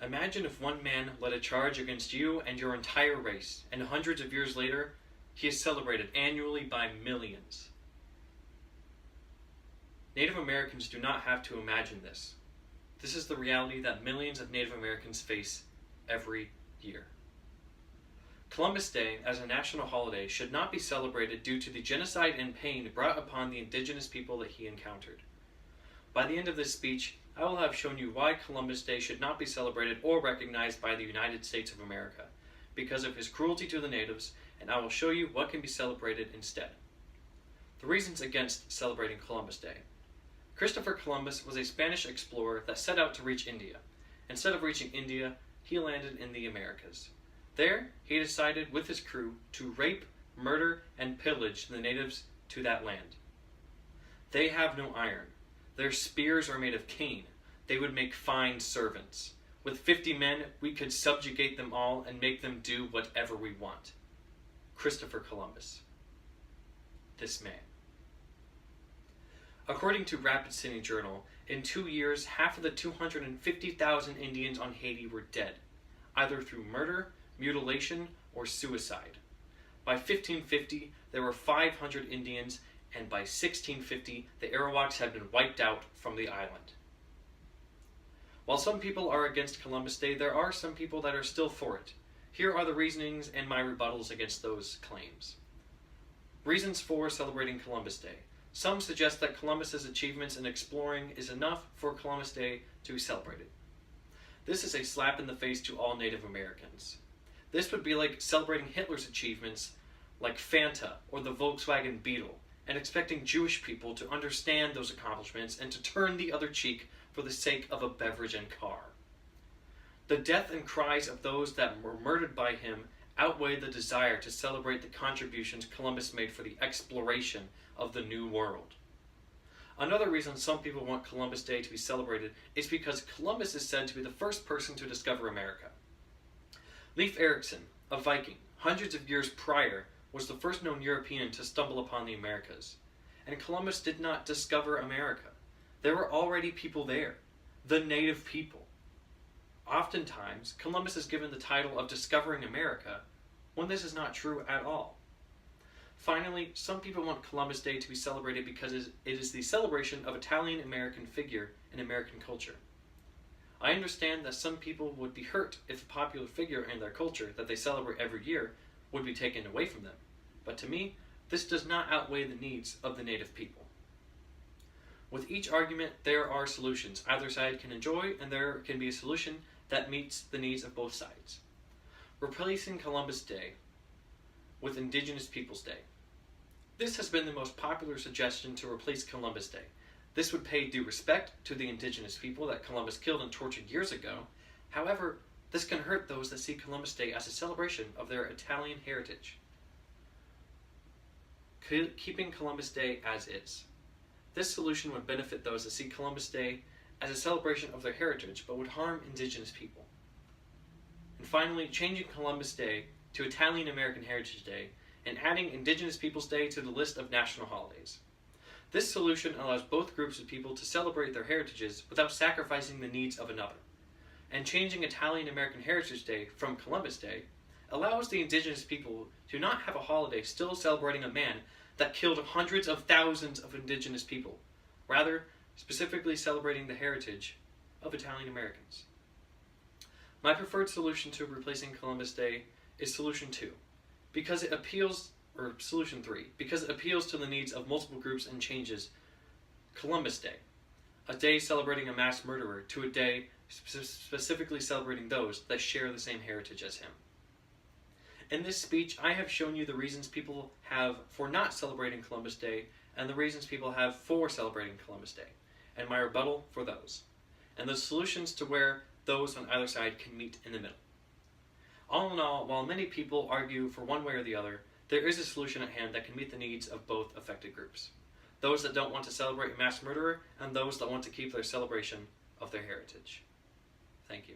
Imagine if one man led a charge against you and your entire race, and hundreds of years later, he is celebrated annually by millions. Native Americans do not have to imagine this. This is the reality that millions of Native Americans face every year. Columbus Day, as a national holiday, should not be celebrated due to the genocide and pain brought upon the indigenous people that he encountered. By the end of this speech, I will have shown you why Columbus Day should not be celebrated or recognized by the United States of America, because of his cruelty to the natives, and I will show you what can be celebrated instead. The reasons against celebrating Columbus Day. Christopher Columbus was a Spanish explorer that set out to reach India. Instead of reaching India, he landed in the Americas. There, he decided with his crew to rape, murder, and pillage the natives to that land. They have no iron. Their spears are made of cane. They would make fine servants. With 50 men, we could subjugate them all and make them do whatever we want. Christopher Columbus. This man. According to Rapid City Journal, in 2 years, half of the 250,000 Indians on Haiti were dead, either through murder, mutilation, or suicide. By 1550, there were 500 Indians, and by 1650, the Arawaks had been wiped out from the island. While some people are against Columbus Day, there are some people that are still for it. Here are the reasonings and my rebuttals against those claims. Reasons for celebrating Columbus Day. Some suggest that Columbus's achievements in exploring is enough for Columbus Day to be celebrated. This is a slap in the face to all Native Americans. This would be like celebrating Hitler's achievements like Fanta or the Volkswagen Beetle, and expecting Jewish people to understand those accomplishments and to turn the other cheek for the sake of a beverage and car. The death and cries of those that were murdered by him outweigh the desire to celebrate the contributions Columbus made for the exploration of the New World. Another reason some people want Columbus Day to be celebrated is because Columbus is said to be the first person to discover America. Leif Erikson, a Viking, hundreds of years prior, was the first known European to stumble upon the Americas. And Columbus did not discover America. There were already people there, the native people. Oftentimes, Columbus is given the title of discovering America, when this is not true at all. Finally, some people want Columbus Day to be celebrated because it is the celebration of Italian-American figure in American culture. I understand that some people would be hurt if a popular figure in their culture that they celebrate every year would be taken away from them, but to me, this does not outweigh the needs of the native people. With each argument, there are solutions either side can enjoy, and there can be a solution that meets the needs of both sides. Replacing Columbus Day with Indigenous Peoples Day. This has been the most popular suggestion to replace Columbus Day. This would pay due respect to the indigenous people that Columbus killed and tortured years ago. However, this can hurt those that see Columbus Day as a celebration of their Italian heritage. Keeping Columbus Day as is. This solution would benefit those that see Columbus Day as a celebration of their heritage, but would harm indigenous people. And finally, changing Columbus Day to Italian American Heritage Day and adding Indigenous Peoples Day to the list of national holidays. This solution allows both groups of people to celebrate their heritages without sacrificing the needs of another. And changing Italian American Heritage Day from Columbus Day allows the indigenous people to not have a holiday still celebrating a man that killed hundreds of thousands of indigenous people, rather specifically celebrating the heritage of Italian Americans. My preferred solution to replacing Columbus Day is Solution 2, Solution 3, because it appeals to the needs of multiple groups and changes Columbus Day, a day celebrating a mass murderer, to a day specifically celebrating those that share the same heritage as him. In this speech, I have shown you the reasons people have for not celebrating Columbus Day and the reasons people have for celebrating Columbus Day, and my rebuttal for those, and the solutions to where those on either side can meet in the middle. All in all, while many people argue for one way or the other, there is a solution at hand that can meet the needs of both affected groups. Those that don't want to celebrate a mass murderer, and those that want to keep their celebration of their heritage. Thank you.